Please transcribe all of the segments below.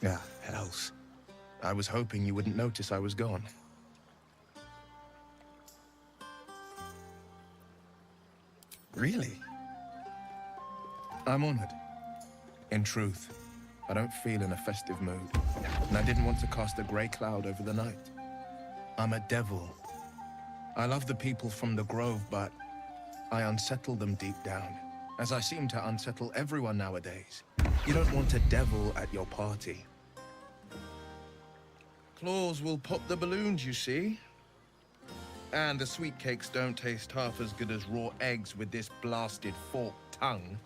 Ah, hells. I was hoping you wouldn't notice I was gone. Really? I'm honored. In truth, I don't feel in a festive mood, and I didn't want to cast a grey cloud over the night. I'm a devil. I love the people from the Grove, but I unsettle them deep down, as I seem to unsettle everyone nowadays. You don't want a devil at your party. Claws will pop the balloons, you see. And the sweet cakes don't taste half as good as raw eggs with this blasted forked tongue.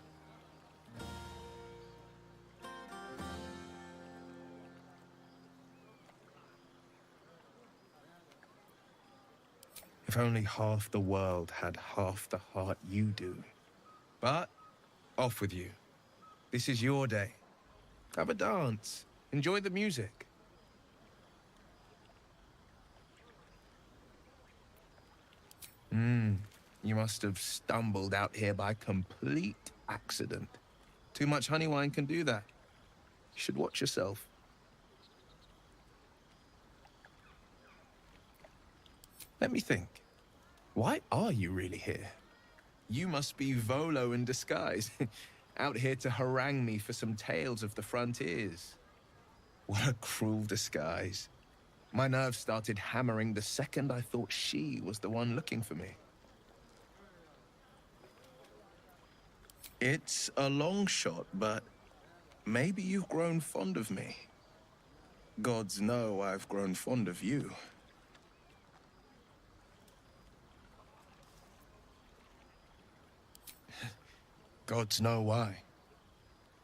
If only half the world had half the heart you do. But, off with you. This is your day. Have a dance. Enjoy the music. You must have stumbled out here by complete accident. Too much honey wine can do that. You should watch yourself. Let me think. Why are you really here? You must be Volo in disguise, out here to harangue me for some tales of the frontiers. What a cruel disguise. My nerves started hammering the second I thought she was the one looking for me. It's a long shot, but maybe you've grown fond of me. Gods know I've grown fond of you. Gods know why.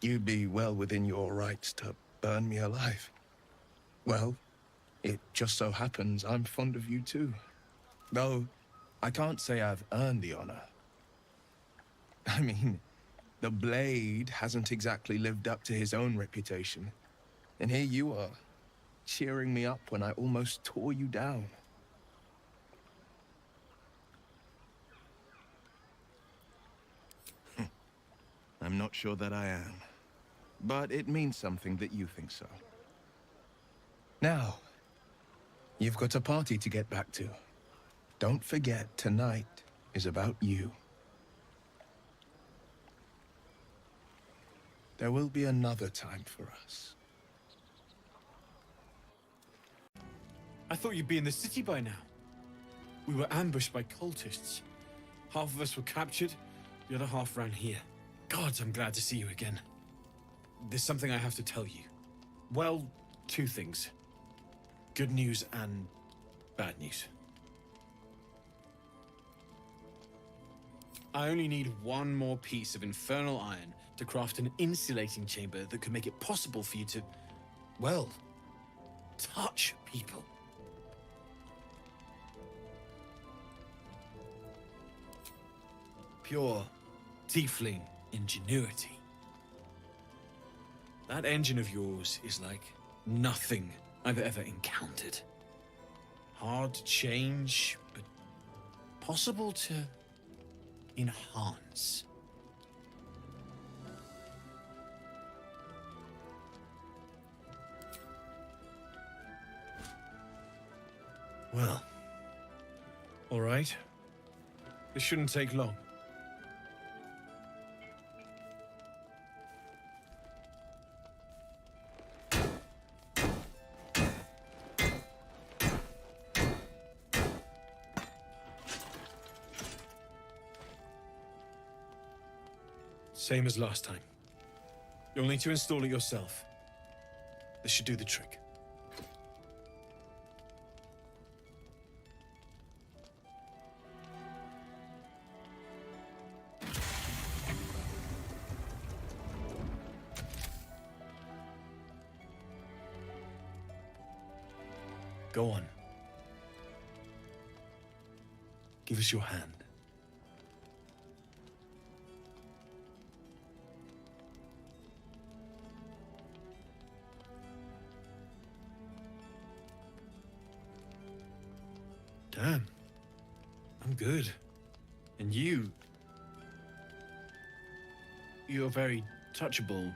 You'd be well within your rights to burn me alive. Well, it just so happens I'm fond of you too. Though, I can't say I've earned the honor. I mean, the Blade hasn't exactly lived up to his own reputation. And here you are, cheering me up when I almost tore you down. I'm not sure that I am. But it means something that you think so. Now, you've got a party to get back to. Don't forget, tonight is about you. There will be another time for us. I thought you'd be in the city by now. We were ambushed by cultists. Half of us were captured, the other half ran here. Gods, I'm glad to see you again. There's something I have to tell you. Well, two things. Good news and bad news. I only need one more piece of infernal iron to craft an insulating chamber that could make it possible for you to, well, touch people. Pure tiefling ingenuity. That engine of yours is like nothing I've ever encountered. Hard to change, but possible to enhance. Well, all right. This shouldn't take long. Same as last time. You'll need to install it yourself. This should do the trick. Go on. Give us your hand. Damn. I'm good. And you... You're very touchable.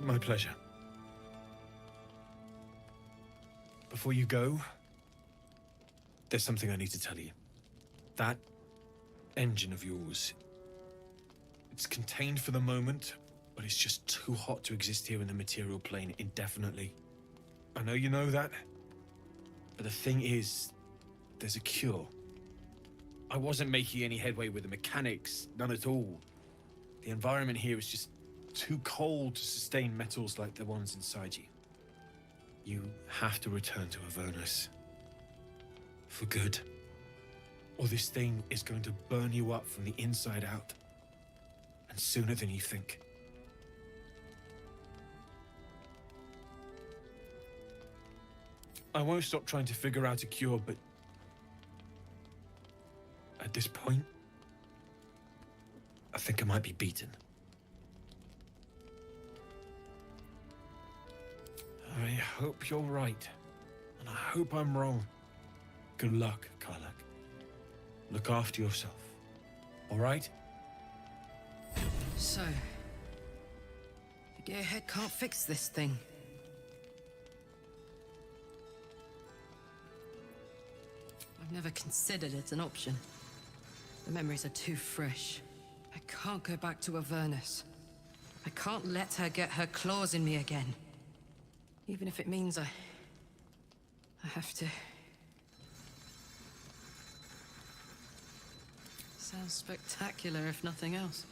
My pleasure. Before you go, there's something I need to tell you. That engine of yours, it's contained for the moment, but it's just too hot to exist here in the material plane indefinitely. I know you know that, but the thing is, there's a cure. I wasn't making any headway with the mechanics, none at all. The environment here is just too cold to sustain metals like the ones inside you. You have to return to Avernus. For good. Or this thing is going to burn you up from the inside out. And sooner than you think. I won't stop trying to figure out a cure, but at this point, I think I might be beaten. I hope you're right, and I hope I'm wrong. Good luck, Karlach. Look after yourself, all right? So, the gearhead can't fix this thing. I've never considered it an option. The memories are too fresh. I can't go back to Avernus. I can't let her get her claws in me again. Even if it means I have to. Sounds spectacular, if nothing else.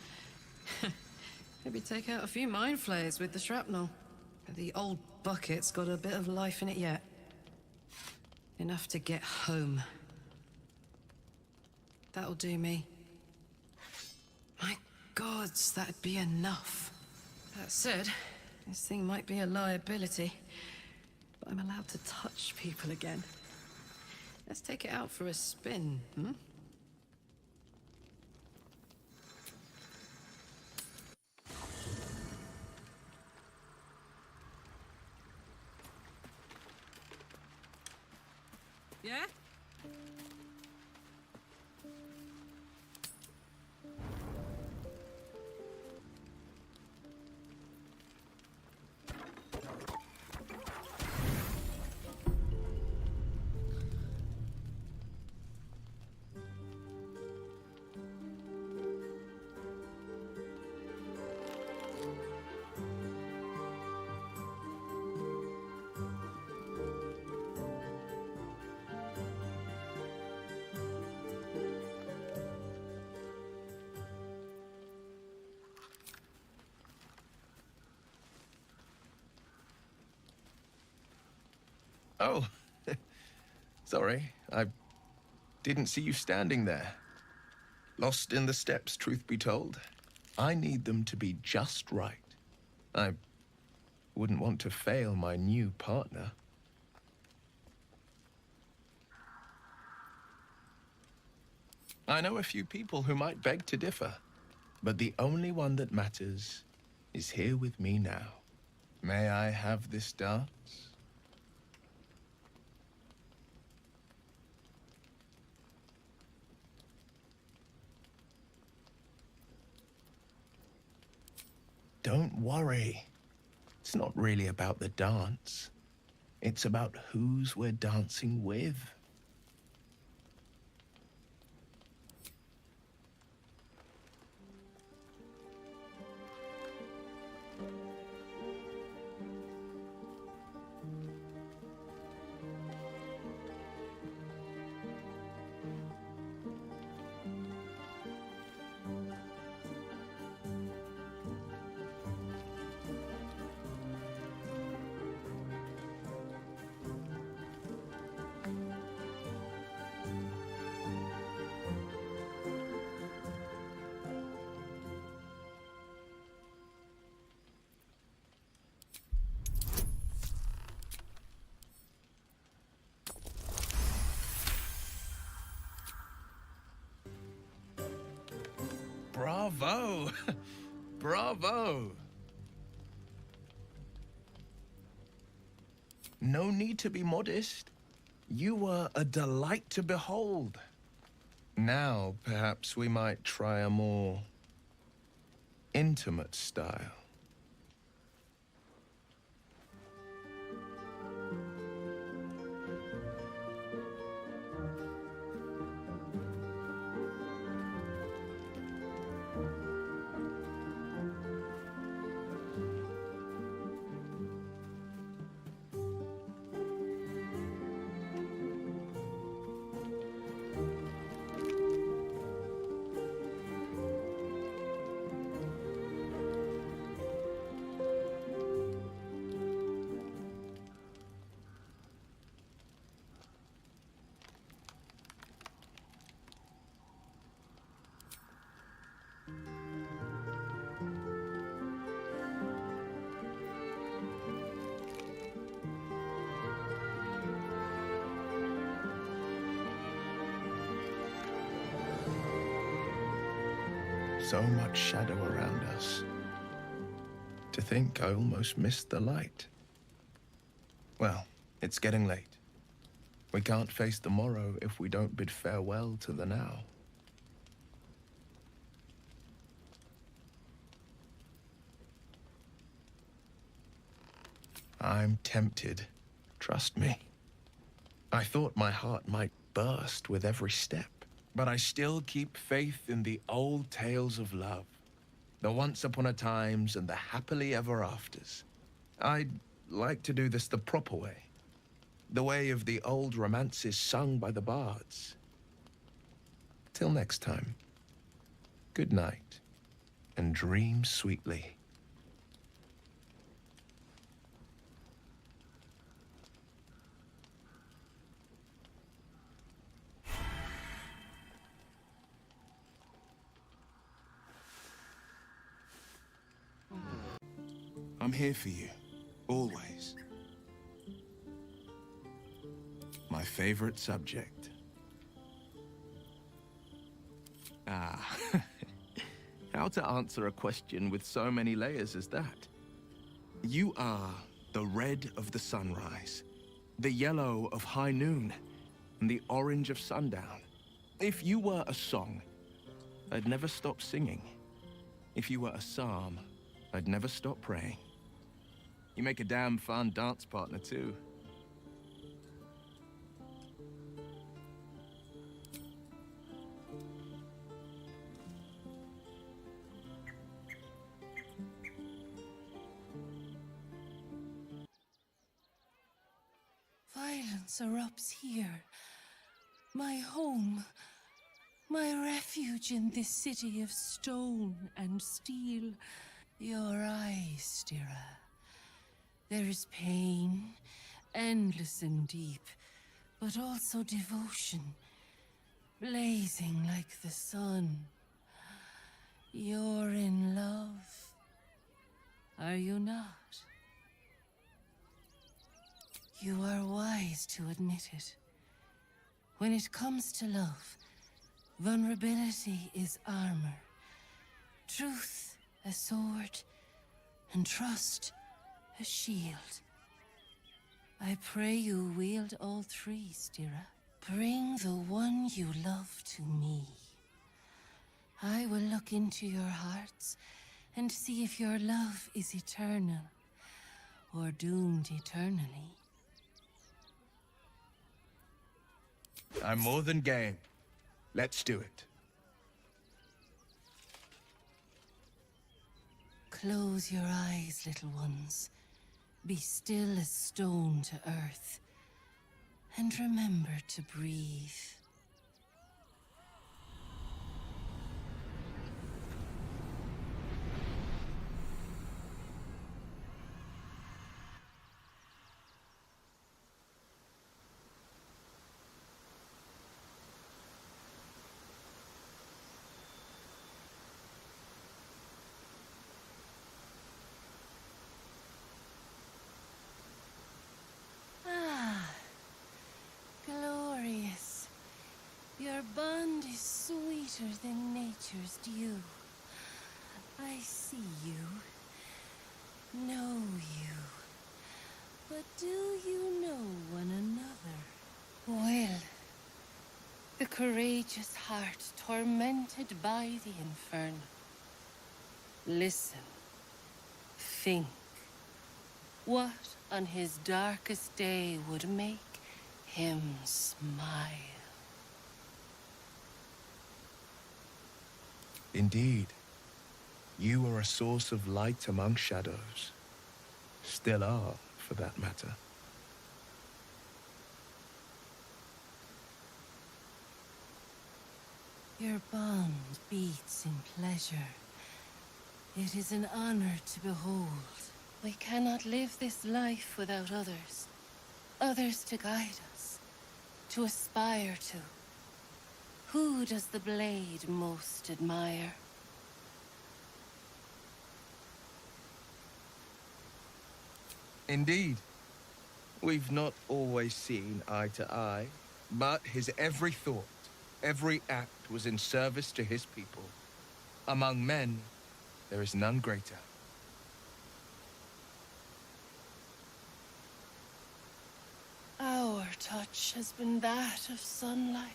Maybe take out a few mind flayers with the shrapnel. The old bucket's got a bit of life in it yet. Enough to get home. That'll do me. My gods, that'd be enough. That said, this thing might be a liability, but I'm allowed to touch people again. Let's take it out for a spin, hmm? Yeah? Oh, sorry. I didn't see you standing there. Lost in the steps, truth be told. I need them to be just right. I wouldn't want to fail my new partner. I know a few people who might beg to differ, but the only one that matters is here with me now. May I have this dance? Don't worry. It's not really about the dance. It's about whose we're dancing with. Bravo! Bravo! No need to be modest. You were a delight to behold. Now, perhaps we might try a more intimate style. So much shadow around us. To think I almost missed the light. Well, it's getting late. We can't face the morrow if we don't bid farewell to the now. I'm tempted, trust me. I thought my heart might burst with every step, but I still keep faith in the old tales of love. The once upon a times and the happily ever afters. I'd like to do this the proper way. The way of the old romances sung by the bards. Till next time, good night, and dream sweetly. I'm here for you, always. My favorite subject. Ah, how to answer a question with so many layers as that? You are the red of the sunrise, the yellow of high noon, and the orange of sundown. If you were a song, I'd never stop singing. If you were a psalm, I'd never stop praying. You make a damn fun dance partner, too. Violence erupts here. My home. My refuge in this city of stone and steel. Your eyes, Stira. There is pain, endless and deep, but also devotion, blazing like the sun. You're in love, are you not? You are wise to admit it. When it comes to love, vulnerability is armor, truth a sword, and trust a shield. I pray you wield all three, Stira. Bring the one you love to me. I will look into your hearts and see if your love is eternal or doomed eternally. I'm more than game. Let's do it. Close your eyes, little ones. Be still as stone to earth. And remember to breathe. Your bond is sweeter than nature's dew. I see you, know you. But do you know one another? Wyll, the courageous heart tormented by the infernal. Listen, think. What on his darkest day would make him smile? Indeed, you are a source of light among shadows. Still are, for that matter. Your bond beats in pleasure. It is an honor to behold. We cannot live this life without others. Others to guide us, to aspire to. Who does the blade most admire? Indeed. We've not always seen eye to eye, but his every thought, every act was in service to his people. Among men, there is none greater. Our touch has been that of sunlight.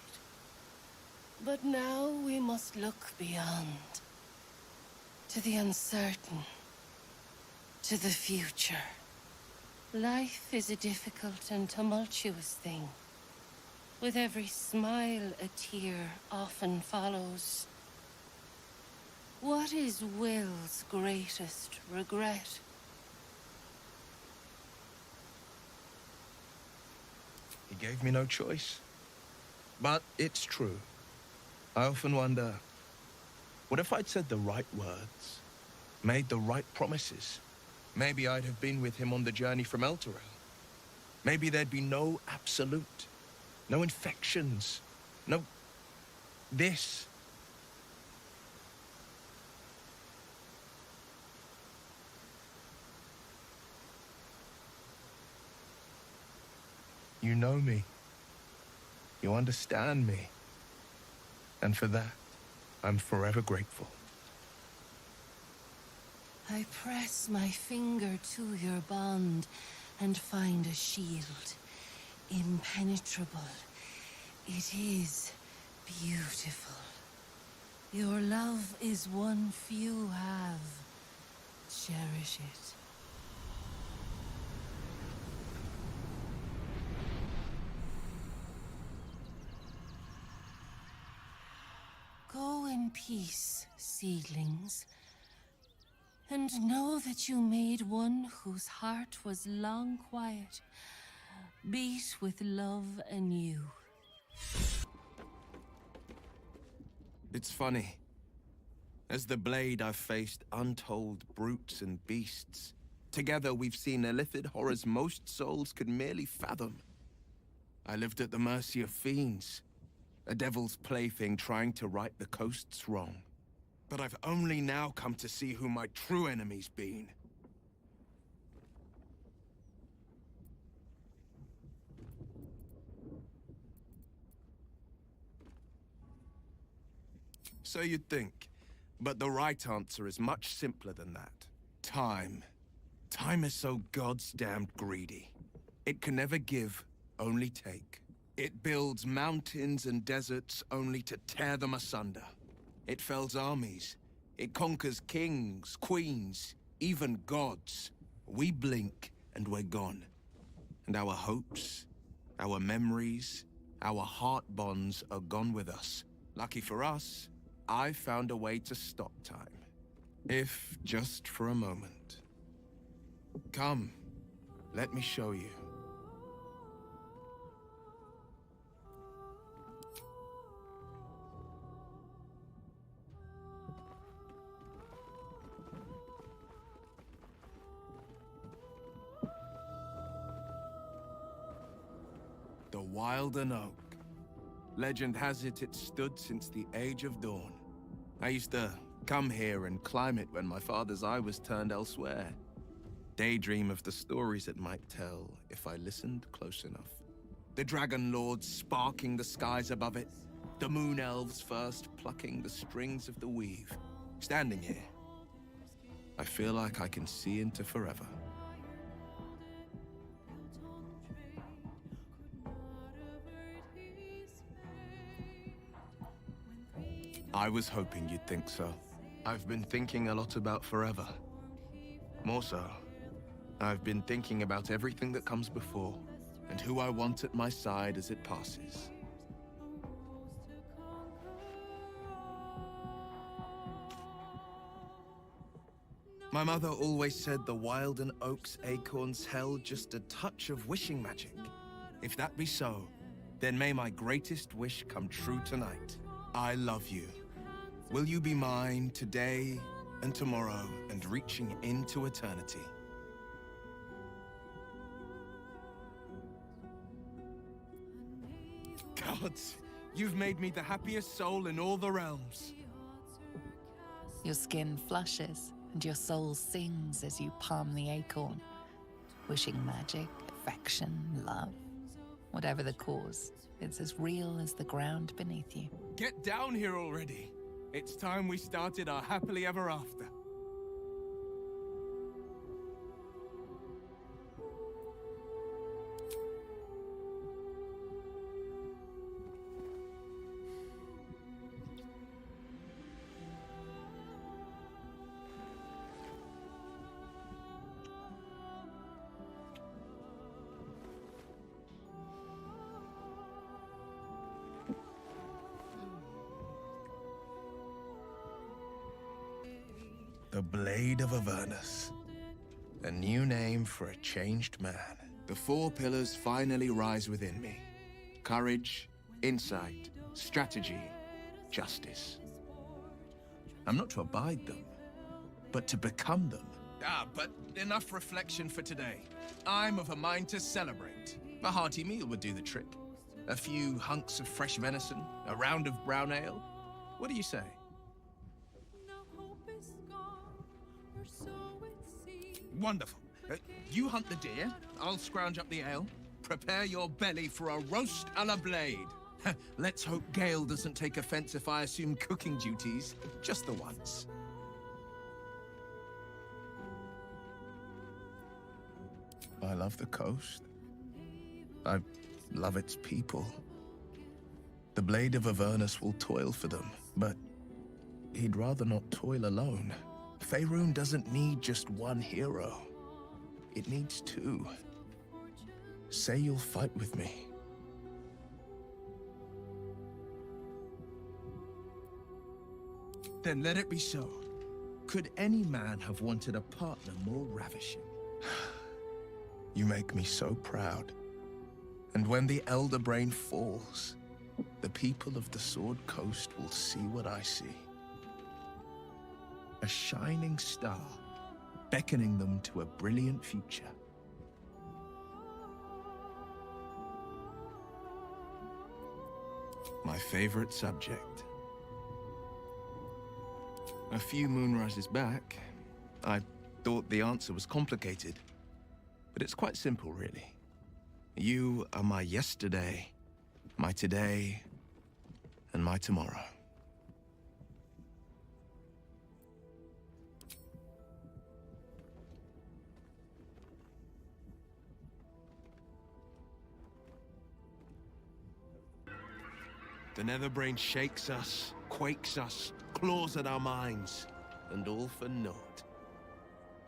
But now we must look beyond. To the uncertain. To the future. Life is a difficult and tumultuous thing. With every smile, a tear often follows. What is Wyll's greatest regret? He gave me no choice. But it's true. I often wonder, what if I'd said the right words? Made the right promises? Maybe I'd have been with him on the journey from Elturel. Maybe there'd be no absolute. No infections. No... this. You know me. You understand me. And for that, I'm forever grateful. I press my finger to your bond and find a shield. Impenetrable. It is beautiful. Your love is one few have. Cherish it. Go in peace, seedlings, and know that you made one whose heart was long quiet, beat with love anew. It's funny. As the blade, I've faced untold brutes and beasts. Together, we've seen illithid horrors most souls could merely fathom. I lived at the mercy of fiends. A devil's plaything trying to right the coast's wrong. But I've only now come to see who my true enemy's been. So you'd think, but the right answer is much simpler than that. Time. Time is so goddamned greedy. It can never give, only take. It builds mountains and deserts only to tear them asunder. It fells armies. It conquers kings, queens, even gods. We blink and we're gone. And our hopes, our memories, our heart bonds are gone with us. Lucky for us, I found a way to stop time. If just for a moment. Come, let me show you. The Wilden Oak. Legend has it stood since the Age of Dawn. I used to come here and climb it when my father's eye was turned elsewhere. Daydream of the stories it might tell if I listened close enough. The Dragon Lords sparking the skies above it. The Moon Elves first plucking the strings of the weave. Standing here, I feel like I can see into forever. I was hoping you'd think so. I've been thinking a lot about forever. More so, I've been thinking about everything that comes before, and who I want at my side as it passes. My mother always said the Wilden Oak's acorns held just a touch of wishing magic. If that be so, then may my greatest wish come true tonight. I love you. Will you be mine today and tomorrow and reaching into eternity? Gods, you've made me the happiest soul in all the realms. Your skin flushes and your soul sings as you palm the acorn, wishing magic, affection, love. Whatever the cause, it's as real as the ground beneath you. Get down here already. It's time we started our happily ever after. The Blade of Avernus. A new name for a changed man. The four pillars finally rise within me. Courage, insight, strategy, justice. I'm not to abide them, but to become them. But enough reflection for today. I'm of a mind to celebrate. A hearty meal would do the trick. A few hunks of fresh venison, a round of brown ale. What do you say? Wonderful. You hunt the deer, I'll scrounge up the ale. Prepare your belly for a roast a la blade. Let's hope Gale doesn't take offense if I assume cooking duties just the once. I love the coast. I love its people. The Blade of Avernus will toil for them, but he'd rather not toil alone. Faerun doesn't need just one hero. It needs two. Say you'll fight with me. Then let it be so. Could any man have wanted a partner more ravishing? You make me so proud. And when the Elder Brain falls, the people of the Sword Coast will see what I see. A shining star, beckoning them to a brilliant future. My favorite subject. A few moonrises back, I thought the answer was complicated, but it's quite simple, really. You are my yesterday, my today, and my tomorrow. The Netherbrain shakes us, quakes us, claws at our minds, and all for naught.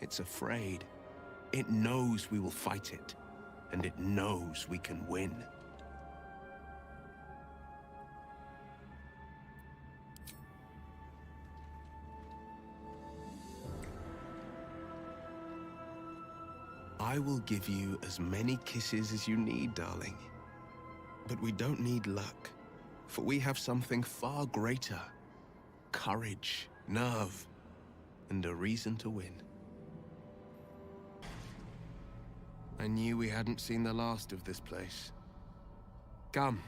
It's afraid. It knows we will fight it, and it knows we can win. I will give you as many kisses as you need, darling. But we don't need luck. For we have something far greater. Courage, nerve, and a reason to win. I knew we hadn't seen the last of this place. Come,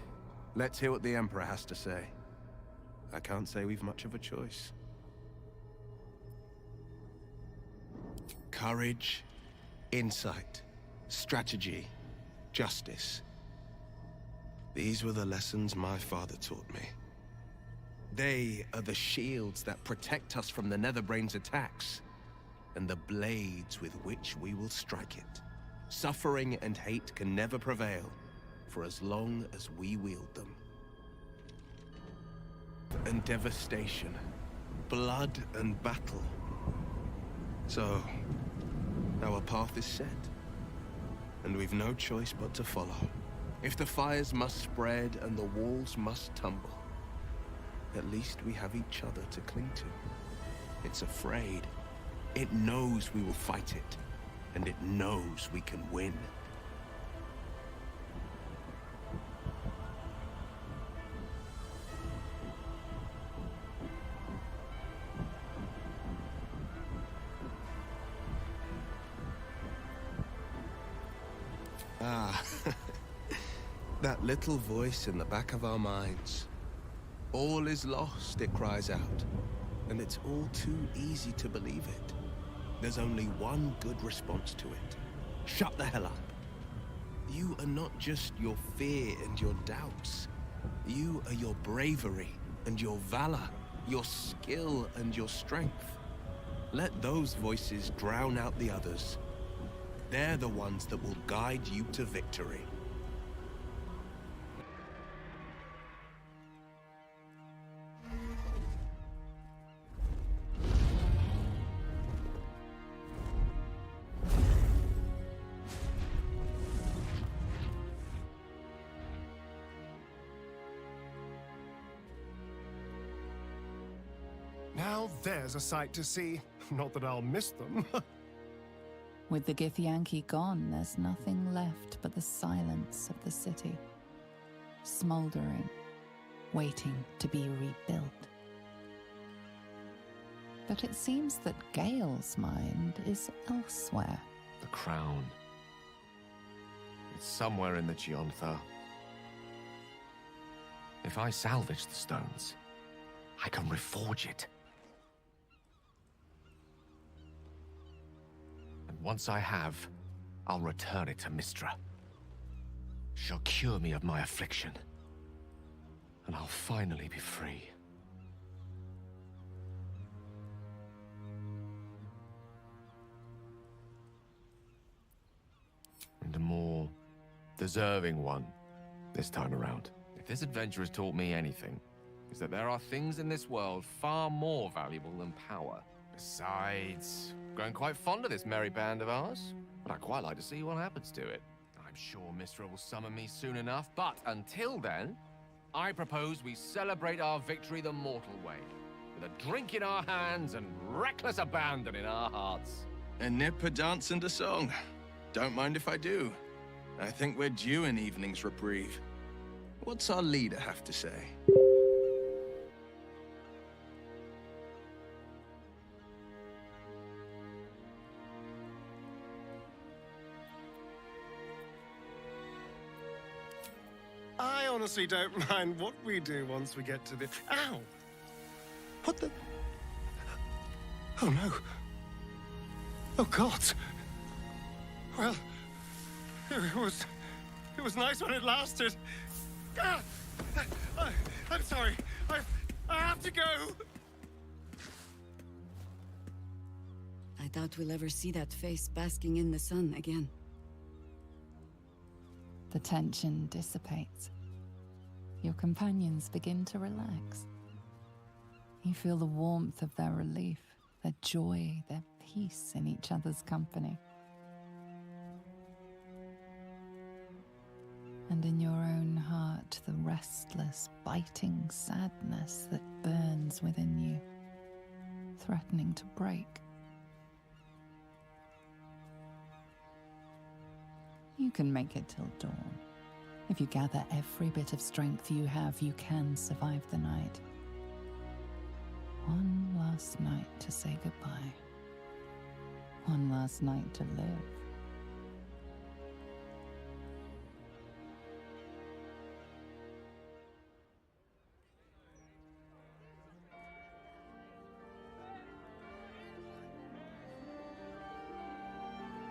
let's hear what the Emperor has to say. I can't say we've much of a choice. Courage, insight, strategy, justice. These were the lessons my father taught me. They are the shields that protect us from the Netherbrain's attacks, and the blades with which we will strike it. Suffering and hate can never prevail, for as long as we wield them. And devastation, blood and battle. So, our path is set, and we've no choice but to follow. If the fires must spread and the walls must tumble, at least we have each other to cling to. It's afraid. It knows we will fight it, and it knows we can win. Ah, that little voice in the back of our minds. All is lost, it cries out. And it's all too easy to believe it. There's only one good response to it. Shut the hell up. You are not just your fear and your doubts. You are your bravery and your valor. your skill and your strength. Let those voices drown out the others. They're the ones that will guide you to victory. Now there's a sight to see. Not that I'll miss them. With the Githyanki gone, there's nothing left but the silence of the city, smoldering, waiting to be rebuilt. But it seems that Gale's mind is elsewhere. The crown. It's somewhere in the Chiontha. If I salvage the stones, I can reforge it. And once I have, I'll return it to Mistra. She'll cure me of my affliction. And I'll finally be free. And a more deserving one this time around. If this adventure has taught me anything, is that there are things in this world far more valuable than power. Besides, I'm growing quite fond of this merry band of ours, but I'd quite like to see what happens to it. I'm sure Mistra will summon me soon enough, but until then, I propose we celebrate our victory the mortal way, with a drink in our hands and reckless abandon in our hearts. A nip, a dance, and a song. Don't mind if I do. I think we're due an evening's reprieve. What's our leader have to say? I honestly don't mind what we do once we get to the... Ow! What the... Oh no. Oh God. Well, it was nice when it lasted. Ah! I'm sorry. I have to go. I doubt we'll ever see that face basking in the sun again. The tension dissipates. Your companions begin to relax. You feel the warmth of their relief, their joy, their peace in each other's company. And in your own heart, the restless, biting sadness that burns within you, threatening to break. You can make it till dawn. If you gather every bit of strength you have, you can survive the night. One last night to say goodbye. One last night to live.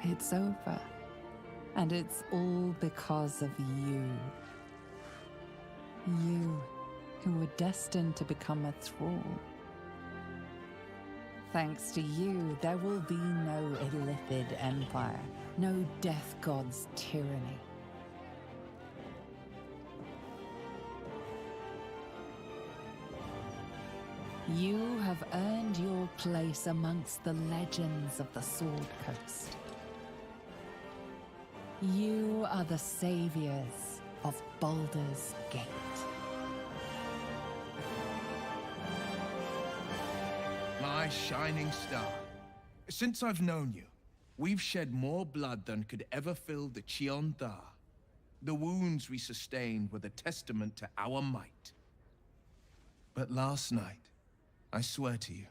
It's over. And it's all because of you. You, who were destined to become a thrall. Thanks to you, there will be no Illithid empire, no death god's tyranny. You have earned your place amongst the legends of the Sword Coast. You are the saviors of Baldur's Gate. My shining star. Since I've known you, we've shed more blood than could ever fill the Chiontha. The wounds we sustained were the testament to our might. But last night, I swear to you,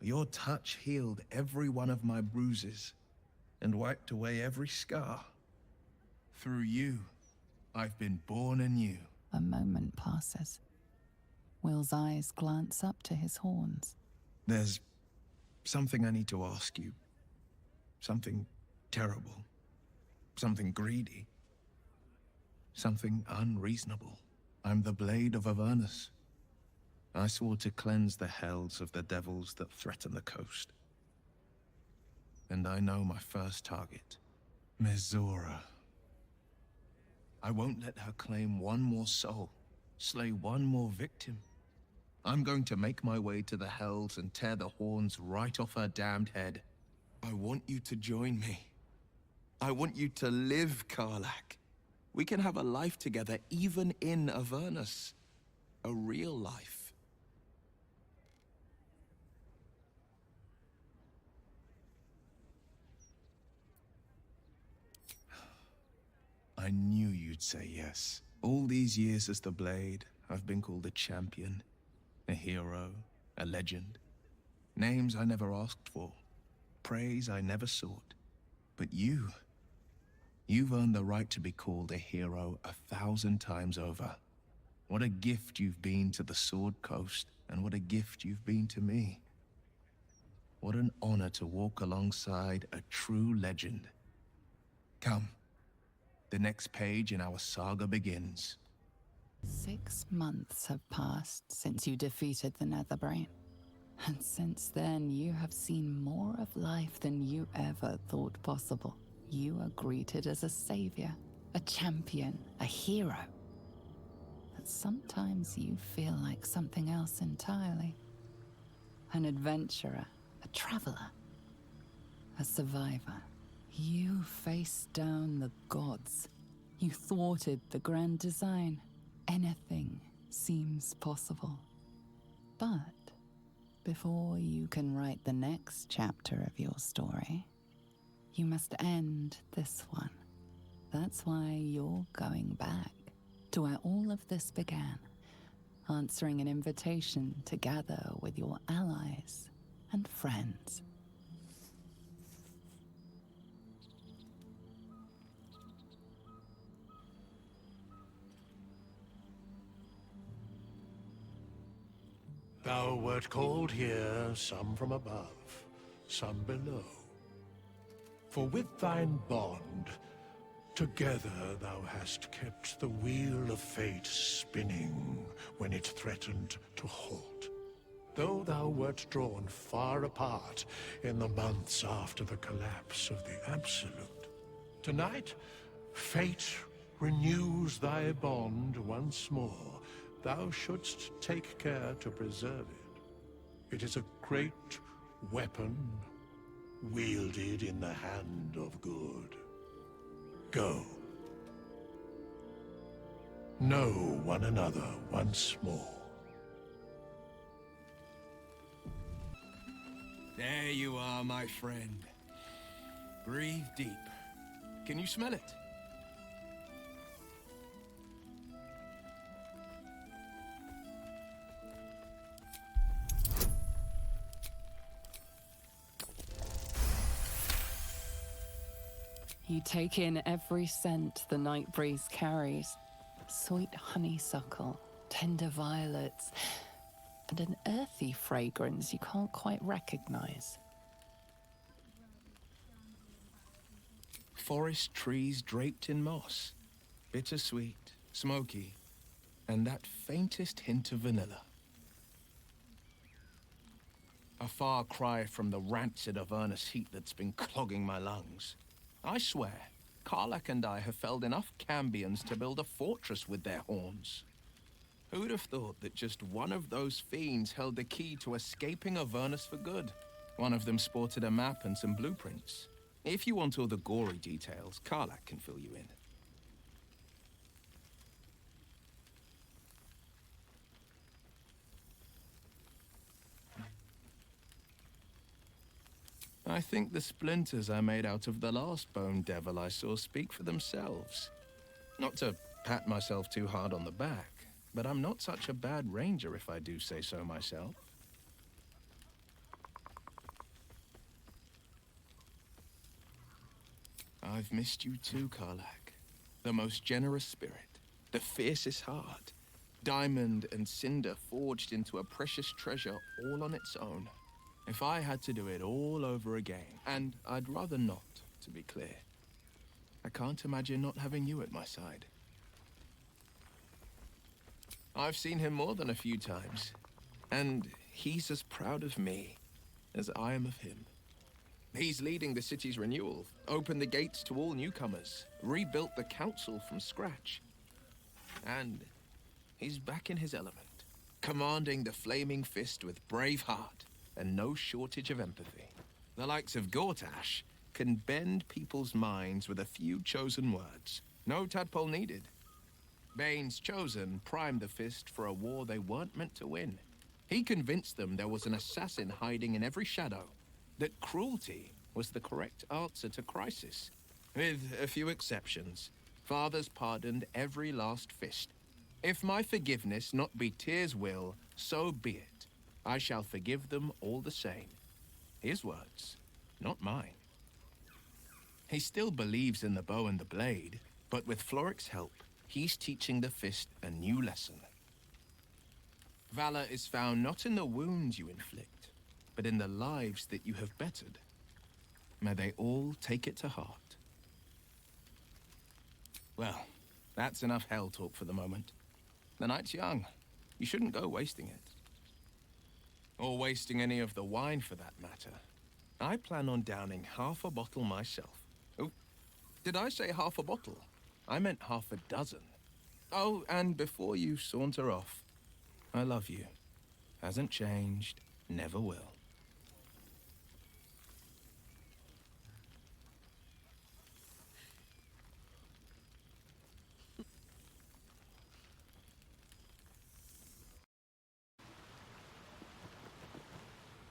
your touch healed every one of my bruises and wiped away every scar. Through you, I've been born anew. A moment passes. Will's eyes glance up to his horns. There's something I need to ask you. Something terrible. Something greedy. Something unreasonable. I'm the blade of Avernus. I swore to cleanse the hells of the devils that threaten the coast. And I know my first target, Mizora. I won't let her claim one more soul, slay one more victim. I'm going to make my way to the hells and tear the horns right off her damned head. I want you to join me. I want you to live, Karlach. We can have a life together, even in Avernus. A real life. I knew you'd say yes. All these years as the Blade, I've been called a champion, a hero, a legend. Names I never asked for, praise I never sought. But you've earned the right to be called a hero 1,000 times over. What a gift you've been to the Sword Coast, and what a gift you've been to me. What an honor to walk alongside a true legend. Come. The next page in our saga begins. 6 months have passed since you defeated the Netherbrain. And since then, you have seen more of life than you ever thought possible. You are greeted as a savior, a champion, a hero. But sometimes you feel like something else entirely. An adventurer, a traveler, a survivor. You faced down the gods. You thwarted the grand design. Anything seems possible. But before you can write the next chapter of your story, you must end this one. That's why you're going back to where all of this began, answering an invitation to gather with your allies and friends. Thou wert called here, some from above, some below. For with thine bond, together thou hast kept the wheel of fate spinning when it threatened to halt. Though thou wert drawn far apart in the months after the collapse of the Absolute, tonight, fate renews thy bond once more. Thou shouldst take care to preserve it. It is a great weapon, wielded in the hand of good. Go. Know one another once more. There you are, my friend. Breathe deep. Can you smell it? You take in every scent the night breeze carries. Sweet honeysuckle, tender violets, and an earthy fragrance you can't quite recognize. Forest trees draped in moss. Bittersweet, smoky, and that faintest hint of vanilla. A far cry from the rancid Avernus heat that's been clogging my lungs. I swear, Karlach and I have felled enough cambions to build a fortress with their horns. Who'd have thought that just one of those fiends held the key to escaping Avernus for good? One of them sported a map and some blueprints. If you want all the gory details, Karlach can fill you in. I think the splinters I made out of the last bone devil I saw speak for themselves. Not to pat myself too hard on the back, but I'm not such a bad ranger if I do say so myself. I've missed you too, Karlach. The most generous spirit, the fiercest heart, diamond and cinder forged into a precious treasure all on its own. If I had to do it all over again, and I'd rather not, to be clear, I can't imagine not having you at my side. I've seen him more than a few times. And he's as proud of me as I am of him. He's leading the city's renewal, opened the gates to all newcomers, rebuilt the council from scratch. And he's back in his element, commanding the Flaming Fist with brave heart and no shortage of empathy. The likes of Gortash can bend people's minds with a few chosen words. No tadpole needed. Bane's Chosen primed the Fist for a war they weren't meant to win. He convinced them there was an assassin hiding in every shadow, that cruelty was the correct answer to crisis. With a few exceptions, fathers pardoned every last Fist. If my forgiveness not be Tyr's will, so be it. I shall forgive them all the same. His words, not mine. He still believes in the bow and the blade, but with Floric's help, he's teaching the Fist a new lesson. Valor is found not in the wounds you inflict, but in the lives that you have bettered. May they all take it to heart. Well, that's enough hell talk for the moment. The night's young. You shouldn't go wasting it. Or wasting any of the wine for that matter. I plan on downing half a bottle myself. Oh, did I say half a bottle? I meant half a dozen. Oh, and before you saunter off, I love you. Hasn't changed, never will.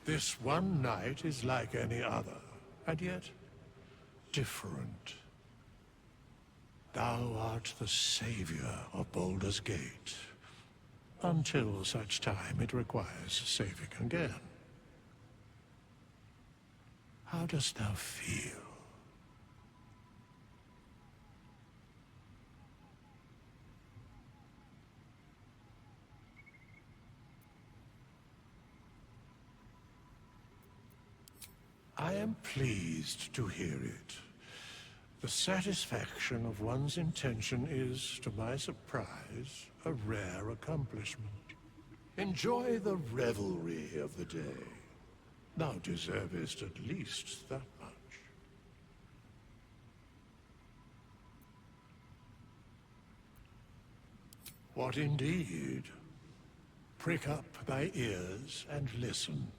This one night is like any other, and yet different. Thou art the savior of Baldur's Gate, until such time it requires saving again. How dost thou feel? I am pleased to hear it. The satisfaction of one's intention is, to my surprise, a rare accomplishment. Enjoy the revelry of the day. Thou deservest at least that much. What indeed? Prick up thy ears and listen.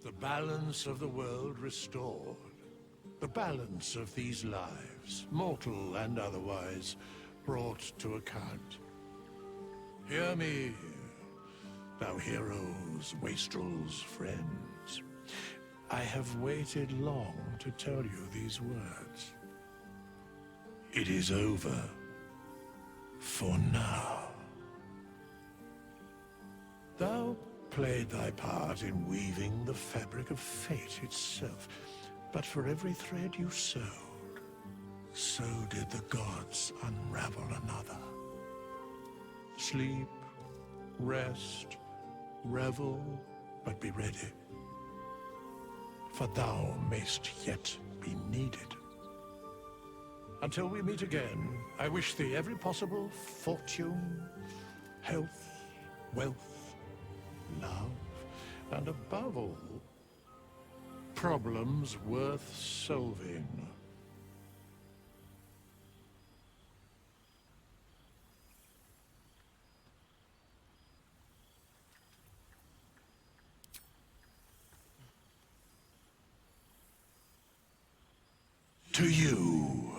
The balance of the world restored. The balance of these lives, mortal and otherwise, brought to account. Hear me, thou heroes, wastrels, friends. I have waited long to tell you these words. It is over. For now. Thou played thy part in weaving the fabric of fate itself, but for every thread you sewed, so did the gods unravel another. Sleep, rest, revel, but be ready, for thou mayst yet be needed. Until we meet again, I wish thee every possible fortune, health, wealth, love, and above all, problems worth solving. To you.